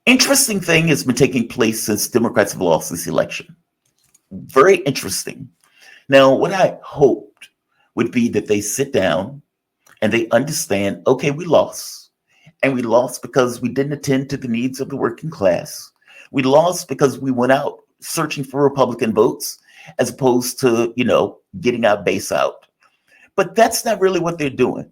Interesting thing has been taking place since Democrats have lost this election. Very interesting. Now, what I hoped would be that they sit down and they understand, okay, we lost. And we lost because we didn't attend to the needs of the working class. We lost because we went out searching for Republican votes as opposed to, getting our base out. But that's not really what they're doing.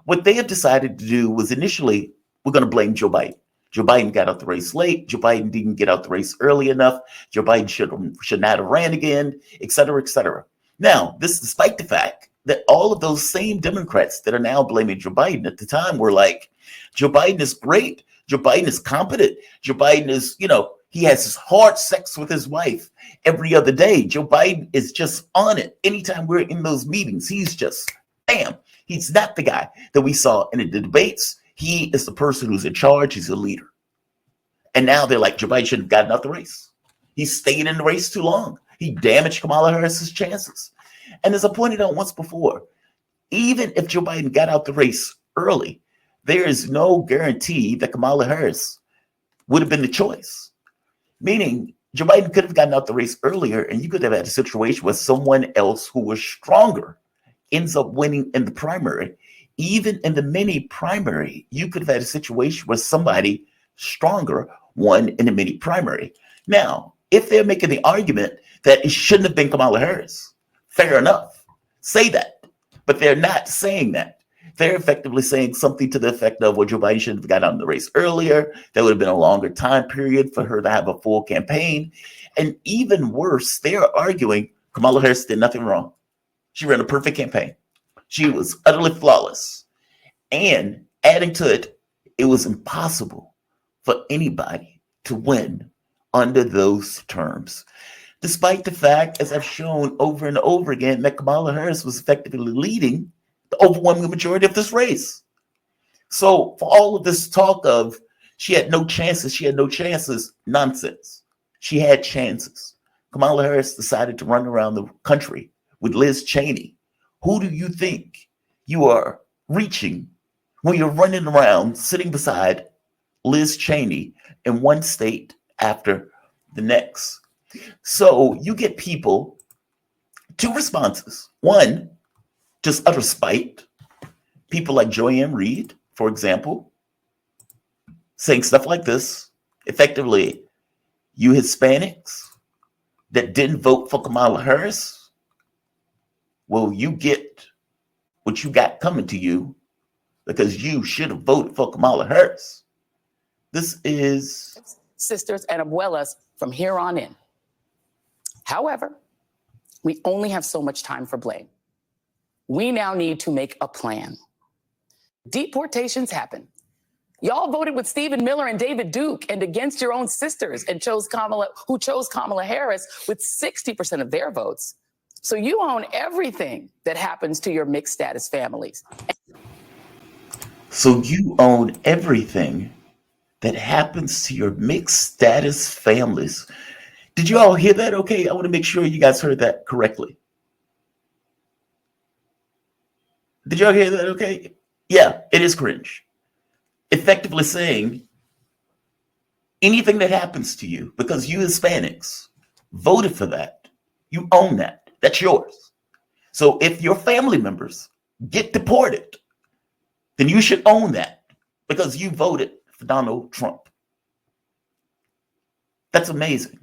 What they have decided to do was initially, we're going to blame Joe Biden. Joe Biden got out the race late. Joe Biden didn't get out the race early enough. Joe Biden should not have ran again, et cetera, et cetera. Now, this despite the fact that all of those same Democrats that are now blaming Joe Biden at the time were like, Joe Biden is great. Joe Biden is competent. Joe Biden is, he has his hard sex with his wife every other day. Joe Biden is just on it. Anytime we're in those meetings, he's just, bam. He's not the guy that we saw in the debates. He is the person who's in charge. He's a leader. And now they're like, Joe Biden shouldn't have gotten out the race. He stayed in the race too long. He damaged Kamala Harris's chances. And as I pointed out once before, even if Joe Biden got out the race early, there is no guarantee that Kamala Harris would have been the choice. Meaning, Joe Biden could have gotten out the race earlier, and you could have had a situation where someone else who was stronger ends up winning in the primary. Even in the mini primary, you could have had a situation where somebody stronger won in the mini primary. Now, if they're making the argument that it shouldn't have been Kamala Harris, fair enough. Say that. But they're not saying that. They're effectively saying something to the effect of, well, Joe Biden should have got out of the race earlier. There would have been a longer time period for her to have a full campaign. And even worse, they're arguing Kamala Harris did nothing wrong. She ran a perfect campaign. She was utterly flawless. And adding to it, it was impossible for anybody to win under those terms. Despite the fact, as I've shown over and over again, that Kamala Harris was effectively leading the overwhelming majority of this race. So for all of this talk of she had no chances, nonsense. She had chances. Kamala Harris decided to run around the country with Liz Cheney. Who do you think you are reaching when you're running around sitting beside Liz Cheney in one state after the next? So you get people, two responses. One, just utter spite. People like Joanne Reid, for example, saying stuff like this. Effectively, you Hispanics that didn't vote for Kamala Harris, well, you get what you got coming to you because you should have voted for Kamala Harris. This is sisters and abuelas from here on in. However, we only have so much time for blame. We now need to make a plan. Deportations happen. Y'all voted with Stephen Miller and David Duke and against your own sisters and chose Kamala Harris with 60% of their votes. So you own everything that happens to your mixed status families. So you own everything that happens to your mixed status families. Did you all hear that? Okay, I want to make sure you guys heard that correctly. Did y'all hear that? Okay. Yeah, it is cringe. Effectively saying anything that happens to you because you Hispanics voted for that, you own that. That's yours. So if your family members get deported, then you should own that because you voted for Donald Trump. That's amazing.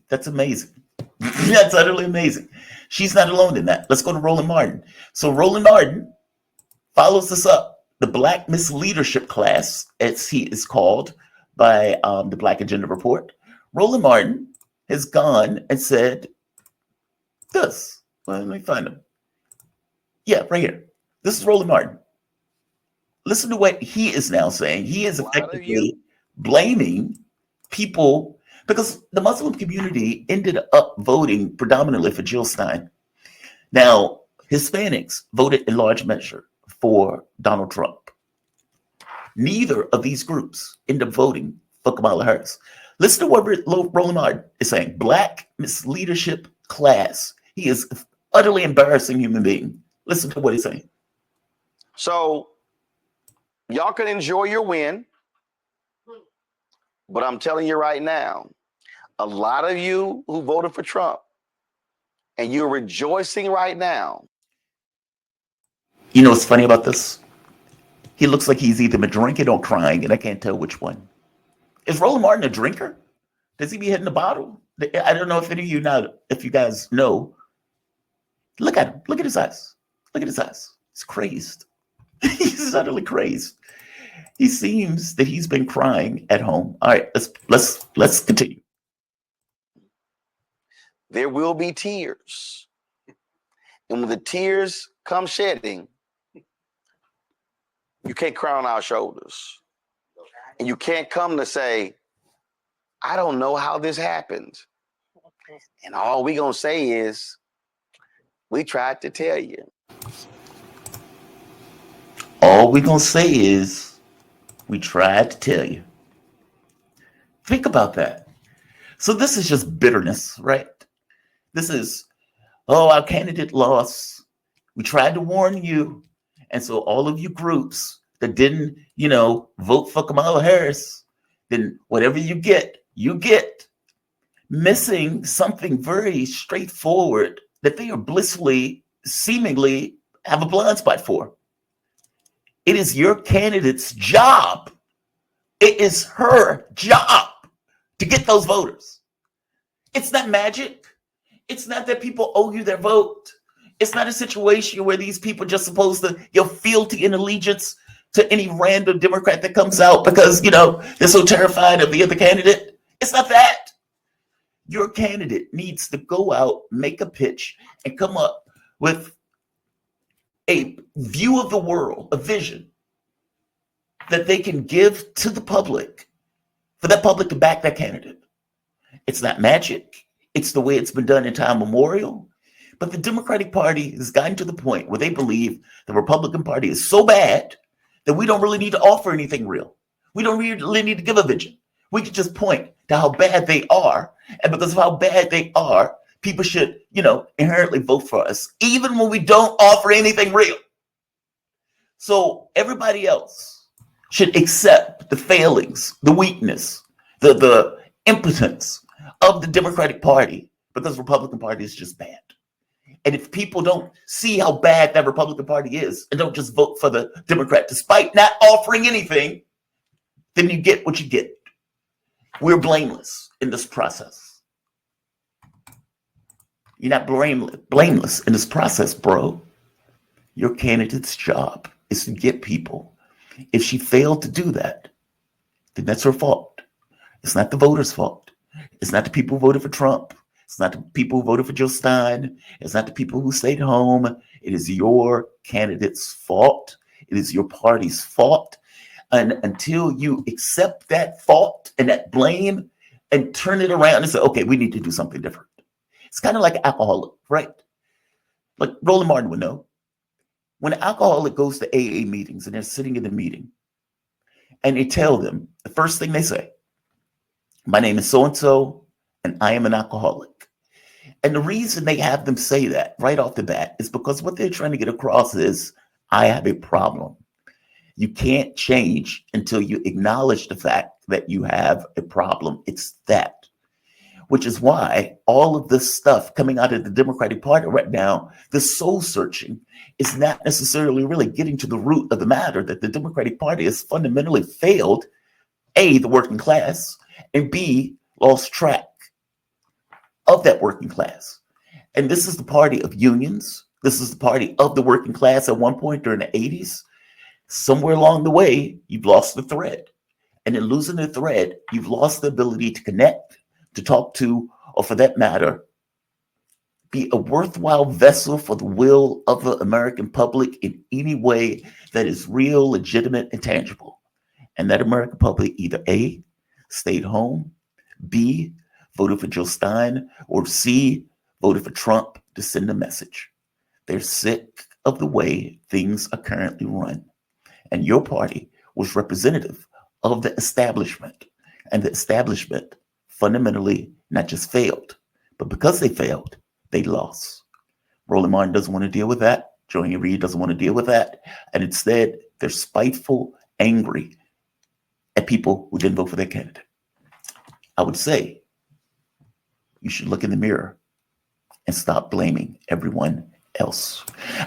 That's amazing. That's utterly amazing. She's not alone in that. Let's go to Roland Martin. So Roland Martin follows this up. The Black Miss Leadership class, as he is called by the Black Agenda Report. Roland Martin has gone and said this. Well, let me find him. Yeah, right here. This is Roland Martin. Listen to what he is now saying. He is effectively blaming people because the Muslim community ended up voting predominantly for Jill Stein. Now, Hispanics voted in large measure for Donald Trump. Neither of these groups ended up voting for Kamala Harris. Listen to what Roland Martin is saying. Black misleadership class. He is an utterly embarrassing human being. Listen to what he's saying. So y'all can enjoy your win. But I'm telling you right now, a lot of you who voted for Trump, and you're rejoicing right now. You know what's funny about this? He looks like he's either been drinking or crying, and I can't tell which one. Is Roland Martin a drinker? Does he be hitting the bottle? I don't know if any of you know, if you guys know. Look at him. Look at his eyes. Look at his eyes. He's crazed. He's utterly crazed. He seems that he's been crying at home. All right, let's continue. There will be tears. And when the tears come shedding, you can't cry on our shoulders. And you can't come to say, I don't know how this happened. And all we gonna say is, we tried to tell you. All we're going to say is, we tried to tell you. Think about that. So this is just bitterness, right? This is, oh, our candidate lost. We tried to warn you. And so all of you groups that didn't, vote for Kamala Harris, then whatever you get, missing something very straightforward that they are blissfully, seemingly have a blind spot for. It is your candidate's job. It is her job to get those voters. It's not magic. It's not that people owe you their vote. It's not a situation where these people are just supposed to give fealty and allegiance to any random Democrat that comes out because, they're so terrified of the other candidate. It's not that. Your candidate needs to go out, make a pitch, and come up with a view of the world, a vision that they can give to the public for that public to back that candidate. It's not magic. It's the way it's been done in time memorial. But the Democratic Party has gotten to the point where they believe the Republican Party is so bad that we don't really need to offer anything real. We don't really need to give a vision. We can just point to how bad they are. And because of how bad they are, people should, inherently vote for us, even when we don't offer anything real. So everybody else should accept the failings, the weakness, the impotence of the Democratic Party because the Republican Party is just bad. And if people don't see how bad that Republican Party is and don't just vote for the Democrat despite not offering anything, then you get what you get. We're blameless in this process. You're not blameless in this process, bro. Your candidate's job is to get people. If she failed to do that, then that's her fault. It's not the voters' fault. It's not the people who voted for Trump. It's not the people who voted for Joe Stein. It's not the people who stayed home. It is your candidate's fault. It is your party's fault. And until you accept that fault and that blame and turn it around and say, okay, we need to do something different. It's kind of like alcoholic, right? Like Roland Martin would know. When an alcoholic goes to AA meetings and they're sitting in the meeting and they tell them, the first thing they say, my name is so-and-so and I am an alcoholic. And the reason they have them say that right off the bat is because what they're trying to get across is, I have a problem. You can't change until you acknowledge the fact that you have a problem. It's that. Which is why all of this stuff coming out of the Democratic Party right now, the soul searching, is not necessarily really getting to the root of the matter, that the Democratic Party has fundamentally failed, A, the working class, and B, lost track of that working class. And this is the party of unions. This is the party of the working class at one point during the 80s. Somewhere along the way, you've lost the thread. And in losing the thread, you've lost the ability to connect, to talk to, or for that matter, be a worthwhile vessel for the will of the American public in any way that is real, legitimate, and tangible. And that American public either A, stayed home, B, voted for Joe Stein, or C, voted for Trump to send a message. They're sick of the way things are currently run. And your party was representative of the establishment. And the establishment fundamentally not just failed, but because they failed, they lost. Roland Martin doesn't want to deal with that. Reid doesn't want to deal with that. And instead, they're spiteful, angry at people who didn't vote for their candidate. I would say you should look in the mirror and stop blaming everyone else.